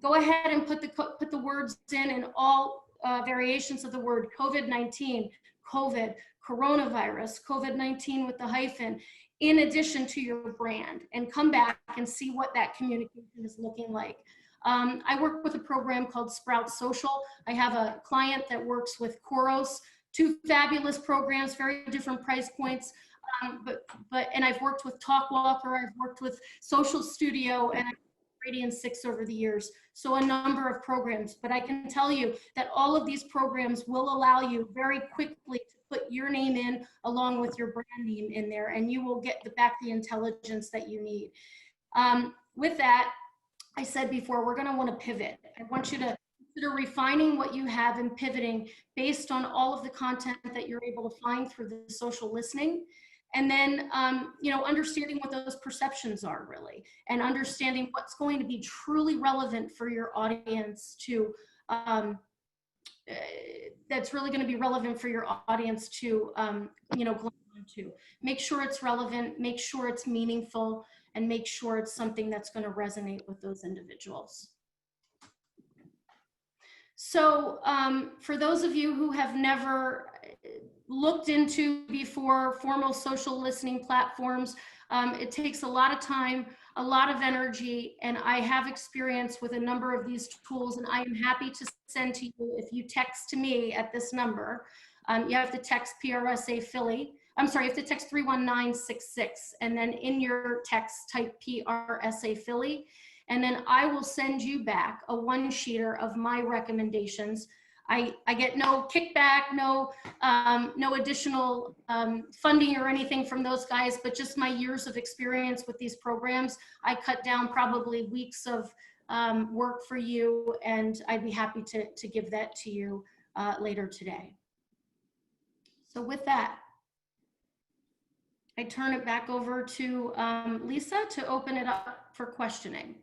Go ahead and put the words in all variations of the word COVID-19, COVID, coronavirus, COVID-19 with the hyphen, in addition to your brand, and come back and see what that communication is looking like. I work with a program called Sprout Social. I have a client that works with Koros, two fabulous programs, very different price points. And I've worked with Talkwalker, I've worked with Social Studio, and Radiant 6 over the years. So a number of programs, but I can tell you that all of these programs will allow you very quickly to put your name in along with your brand name in there, and you will get back the intelligence that you need. With that, I said before, we're going to want to pivot. I want you to consider refining what you have and pivoting based on all of the content that you're able to find through the social listening. And then, understanding what those perceptions are really, and understanding what's going to be truly relevant for your audience to, that's really going to be relevant for your audience to, glom onto. Make sure it's relevant, make sure it's meaningful, and make sure it's something that's going to resonate with those individuals. So for those of you who have never looked into before formal social listening platforms, it takes a lot of time, a lot of energy, and I have experience with a number of these tools, and I am happy to send to you if you text to me at this number. You have to text PRSA Philly. I'm sorry, you have to text 31966, and then in your text type PRSA Philly, and then I will send you back a one-sheeter of my recommendations. I get no kickback, no additional funding or anything from those guys, but just my years of experience with these programs. I cut down probably weeks of work for you, and I'd be happy to give that to you later today. So with that, I turn it back over to Lisa to open it up for questioning.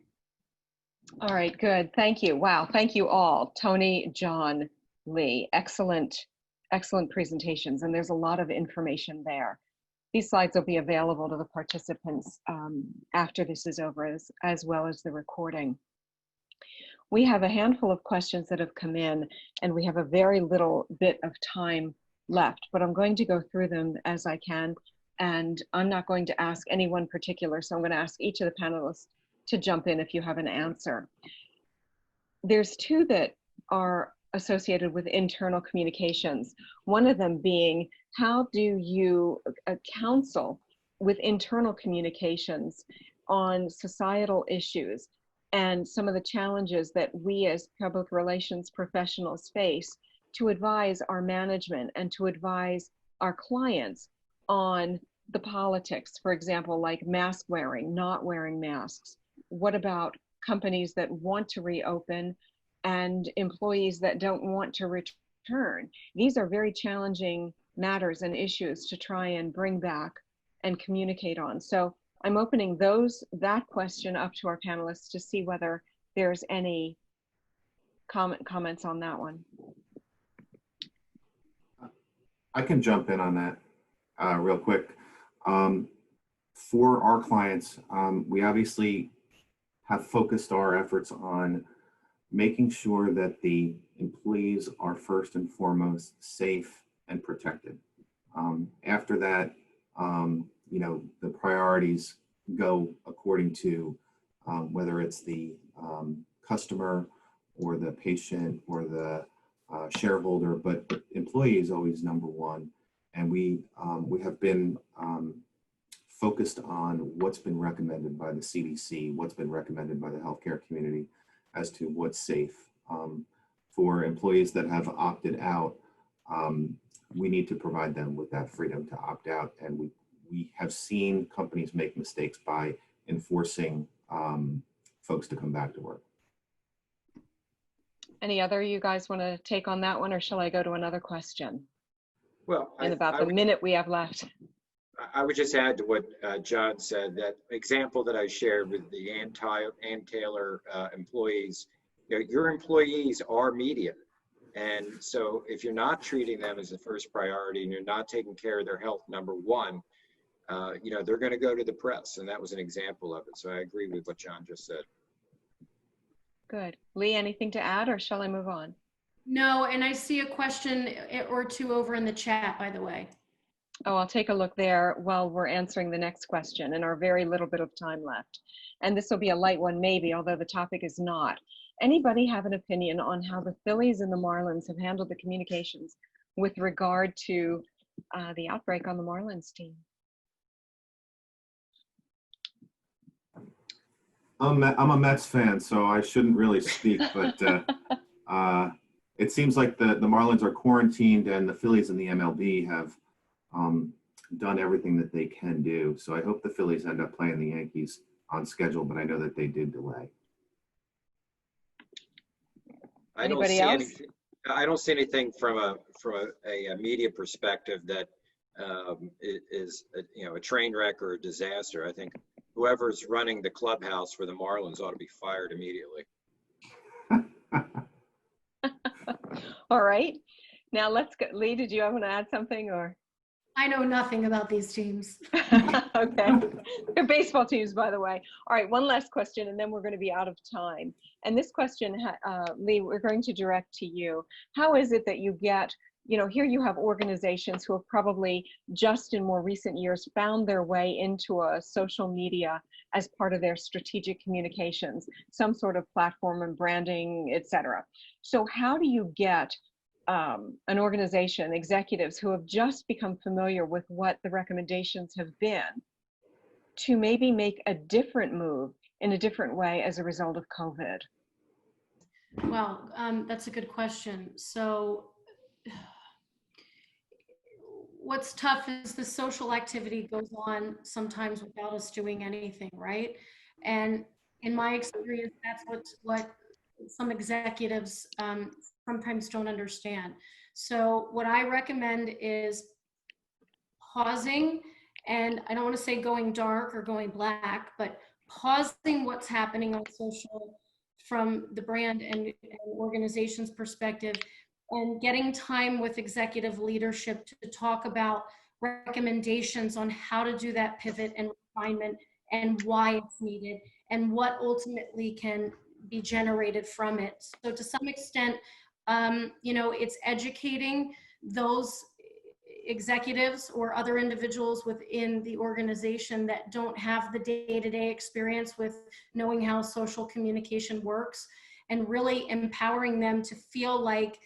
All right, good. Thank you. Wow. Thank you all. Tony, John, Lee, excellent presentations. And there's a lot of information there. These slides will be available to the participants after this is over, as well as the recording. We have a handful of questions that have come in, and we have a very little bit of time left, but I'm going to go through them as I can. And I'm not going to ask anyone particular, so I'm going to ask each of the panelists to jump in if you have an answer. There's two that are associated with internal communications. One of them being, how do you counsel with internal communications on societal issues and some of the challenges that we as public relations professionals face to advise our management and to advise our clients on the politics, for example, like mask wearing, not wearing masks? What about companies that want to reopen and employees that don't want to return? These are very challenging matters and issues to try and bring back and communicate on. So I'm opening that question up to our panelists to see whether there's any comments on that one. I can jump in on that real quick. For our clients, we obviously have focused our efforts on making sure that the employees are first and foremost safe and protected. After that, the priorities go according to whether it's the customer or the patient or the shareholder, but employee is always number one. And we have been focused on what's been recommended by the CDC, what's been recommended by the healthcare community as to what's safe. For employees that have opted out, we need to provide them with that freedom to opt out. And we have seen companies make mistakes by enforcing folks to come back to work. Any other you guys want to take on that one, or shall I go to another question? Well, In about the minute we have left. I would just add to what John said, that example that I shared with the Ann Taylor employees. Your employees are media. And so if you're not treating them as the first priority and you're not taking care of their health, number one, they're going to go to the press. And that was an example of it. So I agree with what John just said. Good. Lee, anything to add, or shall I move on? No, and I see a question or two over in the chat, by the way. Oh, I'll take a look there while we're answering the next question in our very little bit of time left. And this will be a light one maybe, although the topic is not. Anybody have an opinion on how the Phillies and the Marlins have handled the communications with regard to the outbreak on the Marlins team? I'm a Mets fan, so I shouldn't really speak, but it seems like the Marlins are quarantined and the Phillies and the MLB have done everything that they can do. So I hope the Phillies end up playing the Yankees on schedule, but I know that they did delay. I don't see anything from a media perspective that is a train wreck or a disaster. I think whoever's running the clubhouse for the Marlins ought to be fired immediately. All right. Now let's go. Lee, did you want to add something, or? I know nothing about these teams. Okay. They're baseball teams, by the way. All right, one last question, and then we're going to be out of time. And this question, Lee, we're going to direct to you. How is it that you get, here you have organizations who have probably just in more recent years found their way into a social media as part of their strategic communications, some sort of platform and branding, et cetera. So how do you get an organization, executives who have just become familiar with what the recommendations have been, to maybe make a different move in a different way as a result of COVID? Well, that's a good question. So what's tough is the social activity goes on sometimes without us doing anything, right? And in my experience, that's what some executives sometimes don't understand. So what I recommend is pausing And I don't want to say going dark or going black, but pausing what's happening on social from the brand and organization's perspective, and getting time with executive leadership to talk about recommendations on how to do that pivot and refinement and why it's needed and what ultimately can be generated from it. So to some extent, it's educating those executives or other individuals within the organization that don't have the day-to-day experience with knowing how social communication works, and really empowering them to feel like,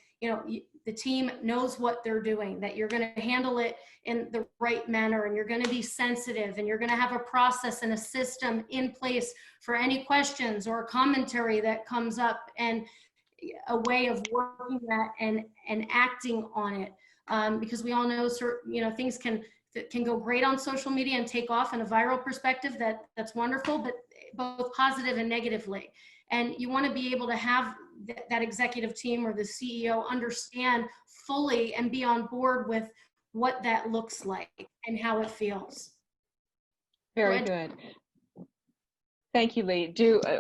the team knows what they're doing, that you're going to handle it in the right manner, and you're going to be sensitive, and you're going to have a process and a system in place for any questions or commentary that comes up, and a way of working that and acting on it. Because we all know things can go great on social media and take off in a viral perspective. That's wonderful, but both positive and negatively. And you want to be able to have that executive team or the CEO understand fully and be on board with what that looks like and how it feels. Very good. Thank you, Lee.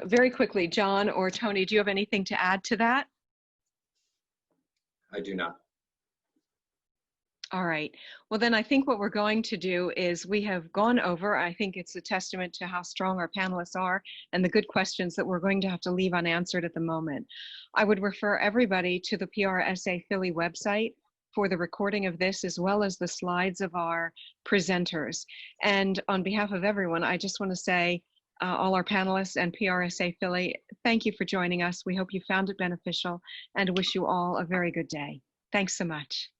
Very quickly, John or Tony, do you have anything to add to that? I do not. All right. Well, then I think what we're going to do is we have gone over, I think it's a testament to how strong our panelists are and the good questions that we're going to have to leave unanswered at the moment. I would refer everybody to the PRSA Philly website for the recording of this, as well as the slides of our presenters. And on behalf of everyone, I just want to say, all our panelists and PRSA Philly, thank you for joining us. We hope you found it beneficial and wish you all a very good day. Thanks so much.